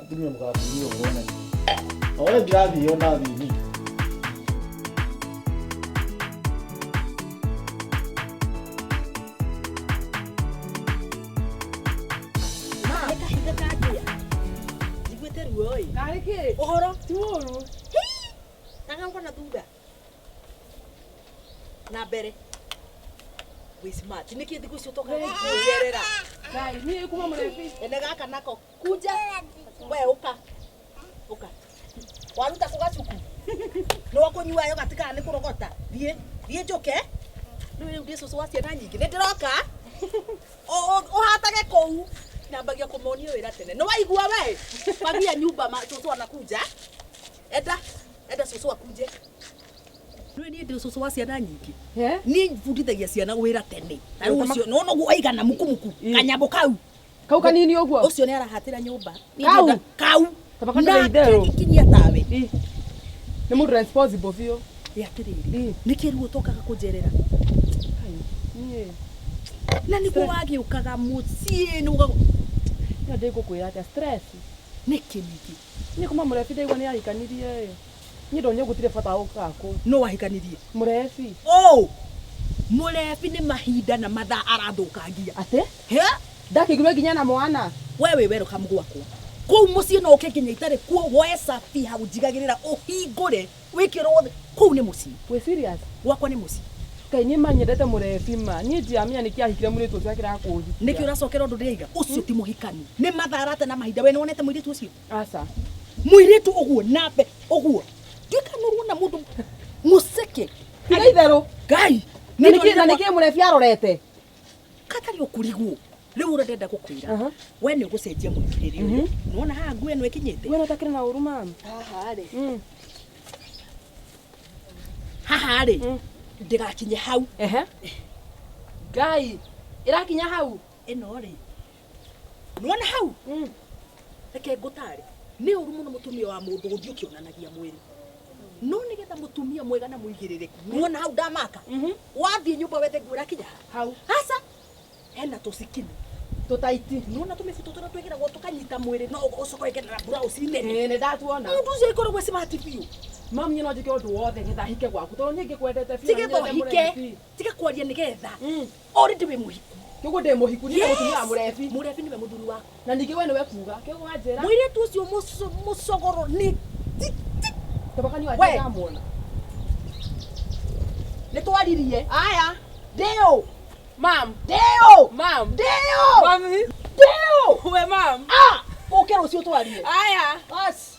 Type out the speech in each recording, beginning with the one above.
atumia mukabiri uone owe ndirathi ona thini Oi. Kariki. Ohoro. Tuoro. Hii. Tanga ngona thutha. Na mbere. We smart. Niki thiku cio toka kujerera. Ngai, ni kuma murefi. Ene gaka nako. Kuja. We uka. Uka. Waruta kugacuku. No wakunyua yo gatika ni kurogota. Thie njoke. Riu ndi cucu wa ciana nyingi. Ni ndiroka. O hatage kou. Nambagia kumonio wira tene. No waigua we. Pagia nyumba cucu anakuja. Eda cucu akuje. Riu ni ndi cucu wa ciana nyingi. Ni fundithagia ciana wira tene. Na riu ucio no guo aigana mukumuku. Kanyambo kau. Kau kanini uguo. Ucio ni arahatira nyumba. Kau. Tabakanda ideo. Kinyia tawe. Ni mu responsible fio. Ya kiriri. Nikiru utokaga kujerera. Na niko wagi ukaga mucie nuga. Ya ndiko kwira ati stress. Niki. Ni kuma murefi ndegwa ni ahikanirie. Ni ndonye gutire bata ukako. No wahikanirie. Murefi. Oh. Murefi ni mahinda na mathaa arathukangia. Ate? He? Ndakigirwe ginya na mwana. Wewe welcome gwakwa. Kou mucie no ukekinya itare kuo woe safi ha ujigagirira uhingure wikiro kou ni mucie. We serious? Wakwa ni mucie. Kai ni manyendete murefi ma. Ni ndiamenya nikiahikire muritu ucio akira kuhi. Niki uracokera undu ndiaiga. Ucio ti muhikani. Ni matharate na mahinda we ni wonete muiritu ucio. Asa. Muiritu uguo nabe uguo. Ndikanurwo na mundu museke. Tiga ithero. Ngai. Niki murefi arorete. Katari ukurigwo. Riu urenda gukwira. We ni ugucenjia muikiriri uyu. Nuona ha ngwe no ikinyite. We notakira na uruma. Haha ri. Haha ri. Ndigakinye hau. Ngai. Irakinya hau. Eno ri. Nuona hau? Reke ngutari. Ni uru muno mutumia wa mundu guthiukionanagia mwiri. No nigetha mutumia mwega na muigiririku. Nuona hau ndamaka. Wathie nyumba wethe ngwira kinya hau. Hasa. Hena tusikini. Tutaiti. Nuona tumefutotora twegera gwo tukanyita mwiri no ucoko egerera blouse nene. Ni ndatuona. Mundu ucio ikoragwo smart biu. Mami no njike undu wothe ngetha hike gwaku. Toro nyingi kwendete biu. Tige hike. Tige kwaria nigetha. Already we muhiku. Kiugo ndi muhiku ni mutumia wa murefi. Murefi niwe muthuri wako. Na ningi we niwe kuga. Kiugo wanjira. Mwire tu ucio mucogoro ni. Tabakani wa njira muona. Ni twaririe. Aya. Deo. Mam. Deo. Mam. Deo. Mami. Deo. We mam. Ah. Ukero ucio twarie. Aya. Bas.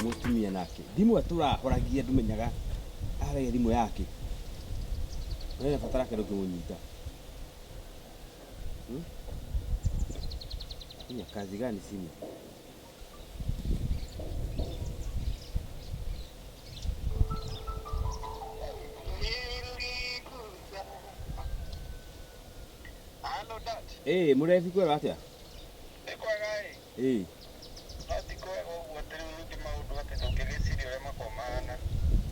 Mutumia nake. Thimu aturahoragia ndumenyaga. Arege thimu yake. Wewe fatara kero kimunyita. Ni kazi gani simu? Hello dad. Murefi kwera atia? Ati kwa wote uruke maudu wakitokegesirio ya makomana.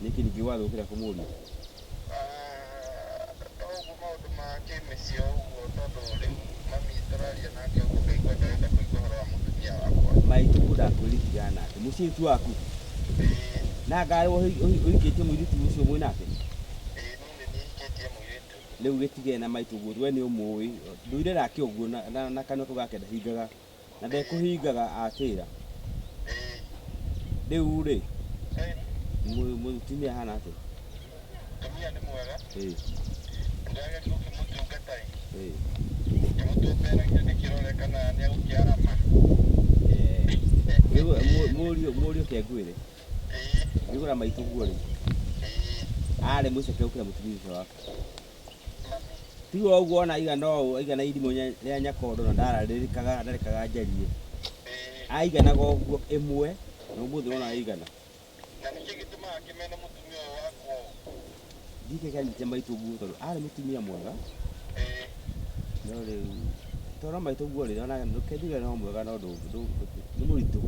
Niki nikiwaza ukira kumuri. Ogu maudu makemesio uotodo riu mami turaria nake ukaigwa ndaenda kuigora wa mutumia wakwa. Maitu kuda kulitigana ati musitu waku. Na gari uhikitie muiritu ucio mwe nake. Nini nihikitie muiritu. Riu gitige na maitu guo we ni umui. Nduire rake uguo na kanoko gake ndahingaga. Na ndekuhingaga atira. Riu ri. Mutumia hana ati. Mutumia ni mwega. Ndaga kukimutungatai. Kimutupera ngene kirolekana ni ukiarama. Murio kegwire. Nigura maitu guo ri. Ale muceke ukira mutumia wako. Tigo uguo na igana irimu ria nyakondo na ndararikaga njarie. Aigana go emwe no muthu ona aigana. Na niki gituma akimena mutumia wako. Dike kali tema itu guo toro. Ale mutumia mwega. No le toro maitu guo ri ona ndukendiga no mwega no ndu ni muritu.